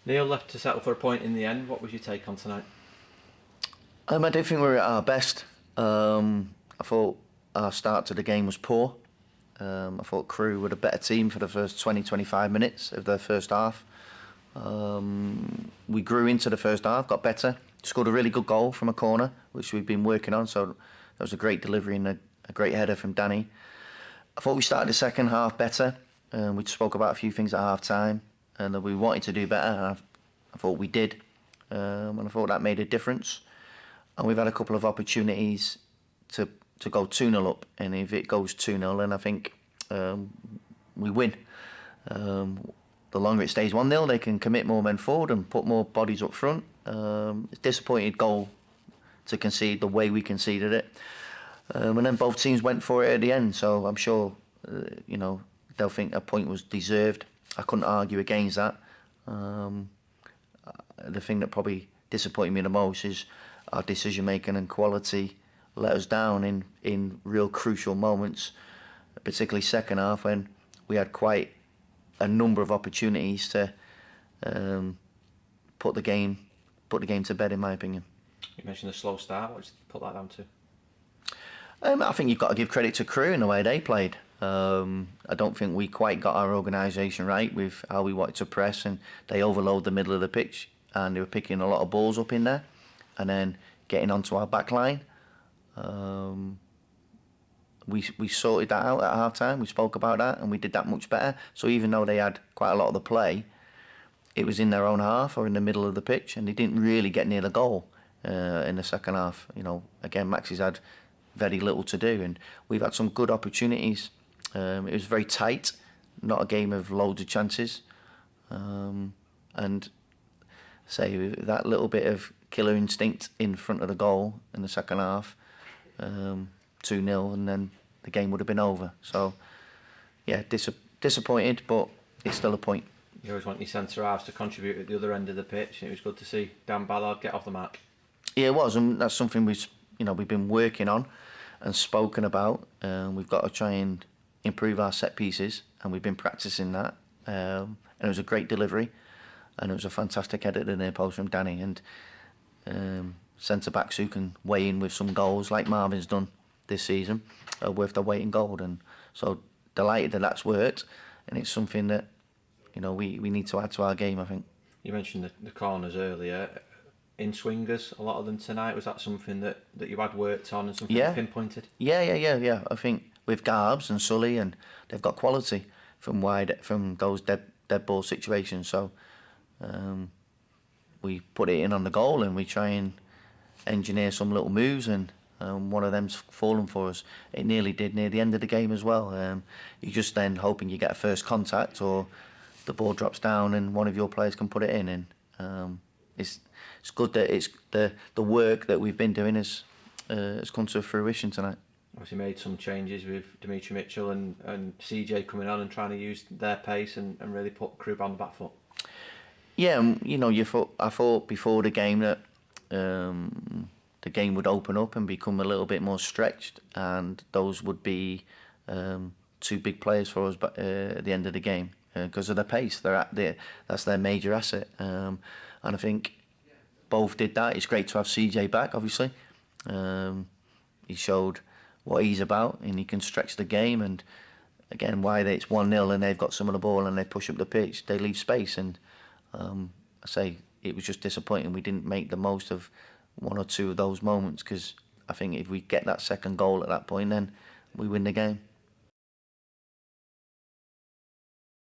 Neil left to settle for a point in the end. What was your take on tonight? I don't think we were at our best. I thought our start to the game was poor. I thought Crewe were a better team for the first 20-25 minutes of their first half. We grew into the first half, got better, scored a really good goal from a corner, which we've been working on, so that was a great delivery and a great header from Danny. I thought we started the second half better. We spoke about a few things at half time and that we wanted to do better, and I thought we did, and I thought that made a difference. And we've had a couple of opportunities to go 2-0 up, and if it goes 2-0, then I think we win. The longer it stays 1-0, they can commit more men forward and put more bodies up front. It's a disappointed goal to concede the way we conceded it. And then both teams went for it at the end, so I'm sure they'll think a point was deserved. I couldn't argue against that. The thing that probably disappointed me the most is our decision making and quality let us down in real crucial moments, particularly second half when we had quite a number of opportunities to put the game to bed, in my opinion. You mentioned the slow start. What did you put that down to? I think you've got to give credit to Crewe in the way they played. I don't think we quite got our organisation right with how we wanted to press, and they overload the middle of the pitch, and they were picking a lot of balls up in there, and then getting onto our back line. We sorted that out at half time. We spoke about that, and we did that much better. So even though they had quite a lot of the play, it was in their own half or in the middle of the pitch, and they didn't really get near the goal in the second half. Again, Max's had very little to do, and we've had some good opportunities. It was very tight, not a game of loads of chances, and say that little bit of killer instinct in front of the goal in the second half, 2-0, and then the game would have been over. So, yeah, disappointed, but it's still a point. You always want your centre-halves to contribute at the other end of the pitch, and it was good to see Dan Ballard get off the mark. Yeah, it was, and that's something we've been working on and spoken about. We've got to try and improve our set pieces, and we've been practicing that. And it was a great delivery, and it was a fantastic header to the near post from Danny, and centre backs who can weigh in with some goals like Marvin's done this season are worth their weight in gold. And so delighted that that's worked, and it's something that we need to add to our game, I think. You mentioned the corners earlier. In swingers, a lot of them tonight, was that something that you had worked on and something you pinpointed? Yeah. I think with Garbs and Sully, and they've got quality from those dead ball situations. So we put it in on the goal, and we try and engineer some little moves, and one of them's fallen for us. It nearly did near the end of the game as well. You're just then hoping you get a first contact, or the ball drops down and one of your players can put it in. And it's good that it's the work that we've been doing has come to fruition tonight. Obviously made some changes with Dimitri Mitchell and CJ coming on and trying to use their pace and really put Crewe on the back foot. Yeah, I thought before the game that the game would open up and become a little bit more stretched, and those would be two big players for us at the end of the game because of their pace. That's their major asset, and I think both did that. It's great to have CJ back, obviously. He showed what he's about, and he can stretch the game. And again, why it's 1-0 and they've got some of the ball and they push up the pitch, they leave space. And I say it was just disappointing we didn't make the most of one or two of those moments, because I think if we get that second goal at that point, then we win the game.